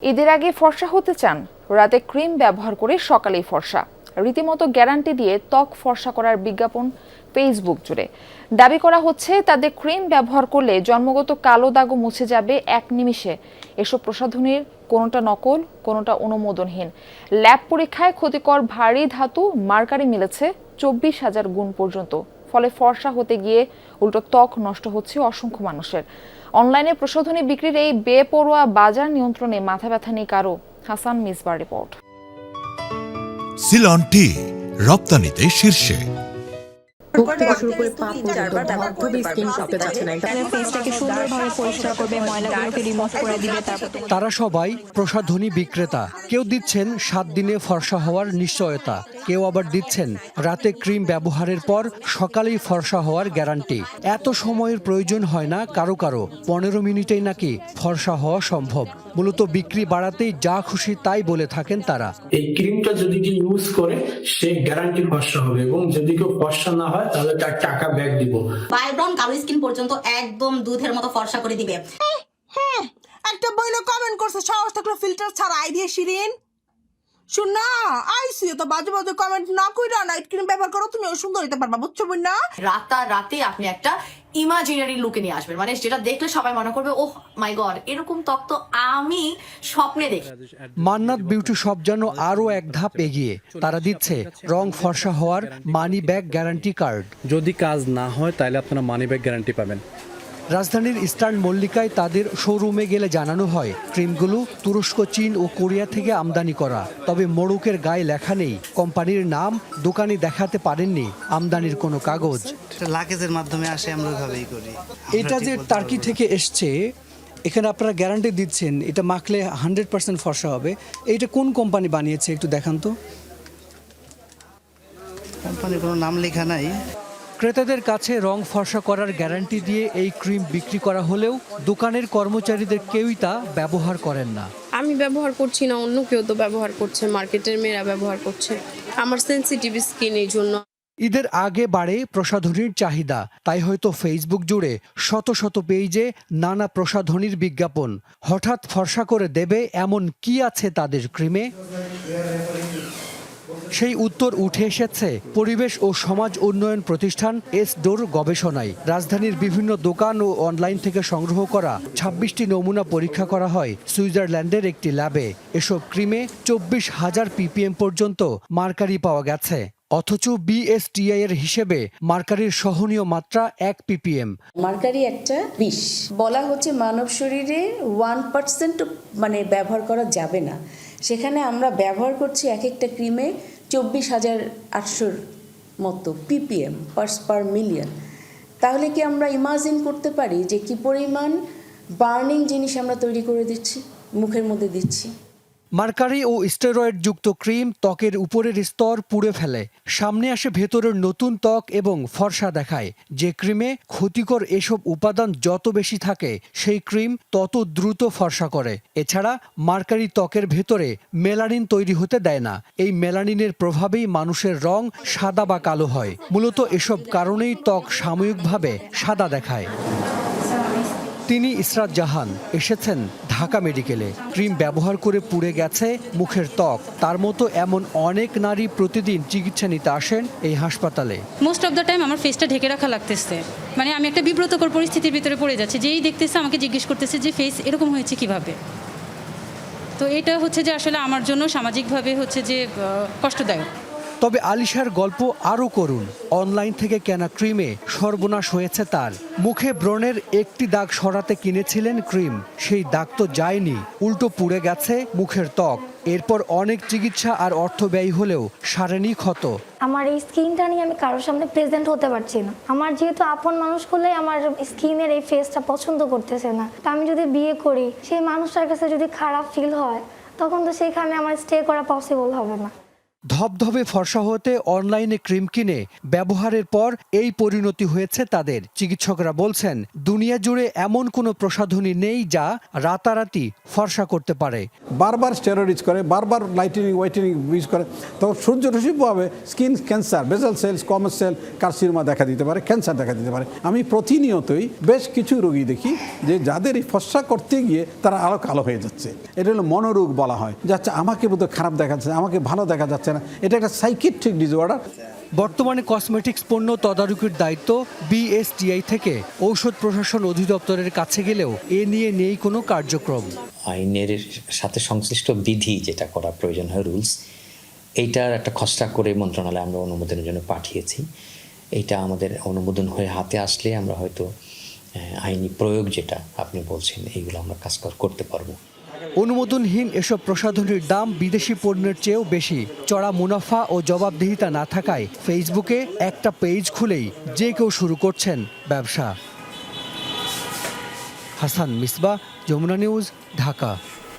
ঈদের আগে ফর্সা হতে চান? রাতে ক্রিম ব্যবহার করে সকালেই ফর্সা। রীতিমতো গ্যারান্টি দিয়ে ত্বক ফর্সা করার বিজ্ঞাপন ফেসবুক জুড়ে। দাবি করা হচ্ছে তাদের ক্রিম ব্যবহার করলে জন্মগত কালো দাগও মুছে যাবে এক নিমিষে। এসব প্রসাধনীর কোনোটা নকল, কোনোটা অনুমোদনহীন। ল্যাব পরীক্ষায় ক্ষতিকর ভারী ধাতু মার্কারি মিলেছে 24,000 গুণ পর্যন্ত। ফলে ফর্সা হতে গিয়ে উল্টো ত্বক নষ্ট হচ্ছে অসংখ্য মানুষের। অনলাইনে প্রসাধনী বিক্রির এই বেপরোয়া বাজার নিয়ন্ত্রণে মাথা ব্যথা নেই কারো। হাসান মিসবার রিপোর্ট। সিলন টি রপ্তানিতে শীর্ষে। তারা সবাই প্রসাধনী বিক্রেতা। কেউ দিচ্ছেন 7 দিনে ফর্সা হওয়ার নিশ্চয়তা, কেউ আবার দিচ্ছেন রাতে ক্রিম ব্যবহারের পর সকালেই ফর্সা হওয়ার গ্যারান্টি। এত সময়ের প্রয়োজন হয় না কারো কারো, 15 মিনিটেই নাকি ফর্সা হওয়া সম্ভব। মূলত বিক্রি বাড়াতেই যা খুশি তাই বলে থাকেন তারা। এই ক্রিমটা যদি কেউ ইউজ করে সে গ্যারান্টি ফর্সা হবে, এবং যদি কেউ ফর্সা না হয় তাহলে তার টাকা ব্যাক দিব। ব্রাউন কালো স্কিন পর্যন্ত একদম দুধের মতো ফর্সা করে দিবে। একটা বইলো কমেন্ট করছে সাহস থাকলে ফিল্টার ছাড়া আই দিয়ে শিরিন শুন না আইসিও তো বাজে বাজে কমেন্ট না কইরা নাইট ক্রিম ব্যবহার করো, তুমি সুন্দর হইতে পারবা, বুঝছো বই না? রাতে আপনি একটা ইমাজিনারি লুকে নিয়ে আসবেন, মানে যেটা দেখলে সবাই মনে করবে ওহ মাই গড, এরকম ত্বক তো আমি স্বপ্নে দেখি। মান্নাত বিউটি শপ যেন আরো এক ধাপ এগিয়ে। তারা দিচ্ছে রং ফর্সা হওয়ার মানি ব্যাগ গ্যারান্টি কার্ড। যদি কাজ না হয় তাহলে আপনারা মানি ব্যাক গ্যারান্টি পাবেন। রাজধানীর ইস্টার্ন মল্লিকায় তাদের শোরুমে গেলে জানানো হয় তুরস্ক, চীন ও কোরিয়া থেকে আমদানি করা। তবে মোড়কের গায়ে লেখা নেই কোম্পানির নাম, দোকানি দেখাতে পারেননি আমদানির কোনো কাগজ। লাগেজের মাধ্যমে আসে, আমরা ওইভাবেই করি। এটা যে টার্কি থেকে এসছে, এখানে আপনারা গ্যারান্টি দিচ্ছেন এটা মাখলে 100% ফর্সা হবে। এইটা কোন কোম্পানি বানিয়েছে একটু দেখান তো। কোম্পানির কোনো নাম লেখা নাই। ক্রেতাদের কাছে রং ফর্সা করার গ্যারান্টি দিয়ে এই ক্রিম বিক্রি করা হলেও দোকানের কর্মচারীদের কেউই তা ব্যবহার করেন না। আমি ব্যবহার করছি না, অন্য কেউ তো ব্যবহার করছে, মার্কেটের মেয়েরা ব্যবহার করছে। আমার সেনসিটিভ স্কিন, এই জন্য। ঈদের আগে বাড়ে প্রসাধনীর চাহিদা, তাই হয়তো ফেসবুক জুড়ে শত শত পেজে নানা প্রসাধনীর বিজ্ঞাপন। হঠাৎ ফর্সা করে দেবে এমন কি আছে তাদের ক্রিমে? সেই উত্তর উঠে এসেছে পরিবেশ ও সমাজ উন্নয়ন প্রতিষ্ঠান এসডোর গবেষণায়। রাজধানীর বিভিন্ন দোকান ও অনলাইন থেকে সংগ্রহ করা 26টি নমুনা পরীক্ষা করা হয় সুইজারল্যান্ডের একটি ল্যাবে। এসব ক্রিমে 24,000 ppm পর্যন্ত মার্কারি পাওয়া গেছে। অথচ বিএসটিআই এর হিসেবে মার্কারির সহনীয় মাত্রা 1 ppm। মার্কারি একটা বিষ। বলা হচ্ছে মানব শরীরে 1% মানে ব্যবহার করা যাবে না, সেখানে আমরা ব্যবহার করছি এক একটা ক্রিমে 24,800 মতো ppm পার মিলিয়ন। তাহলে কি আমরা ইমাজিন করতে পারি যে কি পরিমাণ বার্নিং জিনিস আমরা তৈরি করে দিচ্ছি, মুখের মধ্যে দিচ্ছি? মার্কারি ও স্টেরয়েড যুক্ত ক্রিম ত্বকের উপরের স্তর পুড়ে ফেলে, সামনে আসে ভেতরের নতুন ত্বক এবং ফর্সা দেখায়। যে ক্রিমে ক্ষতিকর এসব উপাদান যত বেশি থাকে সেই ক্রিম তত দ্রুত ফর্সা করে। এছাড়া মার্কারি ত্বকের ভেতরে মেলানিন তৈরি হতে দেয় না। এই মেলানিনের প্রভাবেই মানুষের রং সাদা বা কালো হয়। মূলত এসব কারণেই ত্বক সাময়িকভাবে সাদা দেখায়। তিনি ইসরাত জাহান, এসেছেন ঢাকা মেডিকেলে। ক্রিম ব্যবহার করে পুড়ে গেছে মুখের ত্বক। তার মতো এমন অনেক নারী প্রতিদিন চিকিৎসা নিতে আসেন এই হাসপাতালে। মোস্ট অফ দ্য টাইম আমার ফেসটা ঢেকে রাখা লাগতেছে, মানে আমি একটা বিব্রতকর পরিস্থিতির ভিতরে পড়ে যাচ্ছি। যেই দেখতেছে আমাকে জিজ্ঞেস করতেছে যে ফেস এরকম হয়েছে কিভাবে। তো এটা হচ্ছে যে আসলে আমার জন্য সামাজিকভাবে হচ্ছে যে কষ্টদায়ক। তবে আলিশার গল্প আরও করুন। অনলাইন থেকে কেনা ক্রিমে সর্বনাশ হয়েছে তার। মুখে ব্রণের একটি দাগ সরাতে কিনেছিলেন ক্রিম, সেই দাগ তো যায়নি, উল্টো পুড়ে গেছে মুখের ত্বক। এরপর অনেক চিকিৎসা আর অর্থ ব্যয় হলেও সারেনি ক্ষত। আমার এই স্কিনটা নিয়ে আমি কারোর সামনে প্রেজেন্ট হতে পারছি না। আমার যেহেতু আপন মানুষ করলে আমার স্কিনের এই ফেসটা পছন্দ করতেছে না, তা আমি যদি বিয়ে করি সেই মানুষটার কাছে যদি খারাপ ফিল হয় তখন তো সেখানে আমার স্টে করা পসিবল হবে না। ধবধবে ফর্সা হতে অনলাইনে ক্রিম কিনে ব্যবহারের পর এই পরিণতি হয়েছে তাদের। চিকিৎসকরা বলছেন, দুনিয়া জুড়ে এমন কোনো প্রসাধনী নেই যা রাতারাতি ফর্সা করতে পারে। বারবার স্টেরয়েড ইউজ করে, বারবার লাইটেনিং ওয়াইটেনিং ইউজ করে, তখন সূর্যরশ্মি প্রভাবে skin cancer, basal cells, squamous cell carcinoma দেখা দিতে পারে, ক্যান্সার দেখা দিতে পারে। আমি প্রতিনিয়তই বেশ কিছু রোগী দেখি যে যাদের এই ফর্সা করতে গিয়ে তারা আরও কালো হয়ে যাচ্ছে। এটা হলো মনোরোগ বলা হয়, যাচ্ছে আমাকে বোধহয় খারাপ দেখা যাচ্ছে, আমাকে ভালো দেখা যাচ্ছে না। এটা একটা সাইকিয়াট্রিক ডিসঅর্ডার। বর্তমানে কসমেটিক্স পণ্য তদারকির দায়িত্ব বিএসটিআই থেকে ঔষধ প্রশাসন অধিদপ্তরের কাছে গেলেও এ নিয়ে নেই কোনো কার্যক্রম। আইনের সাথে সংশ্লিষ্ট বিধি যেটা করা প্রয়োজন হয়, রুলস, এইটার একটা খসড়া করে মন্ত্রণালয়ে আমরা অনুমোদনের জন্য পাঠিয়েছি। এইটা আমাদের অনুমোদন হয়ে হাতে আসলে আমরা হয়তো আইনি প্রয়োগ যেটা আপনি বলছেন এইগুলো আমরা কাজ করতে পারবো। অনুমোদনহীন এসব প্রসাধনীর দাম বিদেশি পণ্যের চেয়েও বেশি। চড়া মুনাফা ও জবাবদিহিতা না থাকায় ফেসবুকে একটা পেজ খুলেই যে কেউ শুরু করছেন ব্যবসা। হাসান মিসবাহ, যমুনা নিউজ, ঢাকা।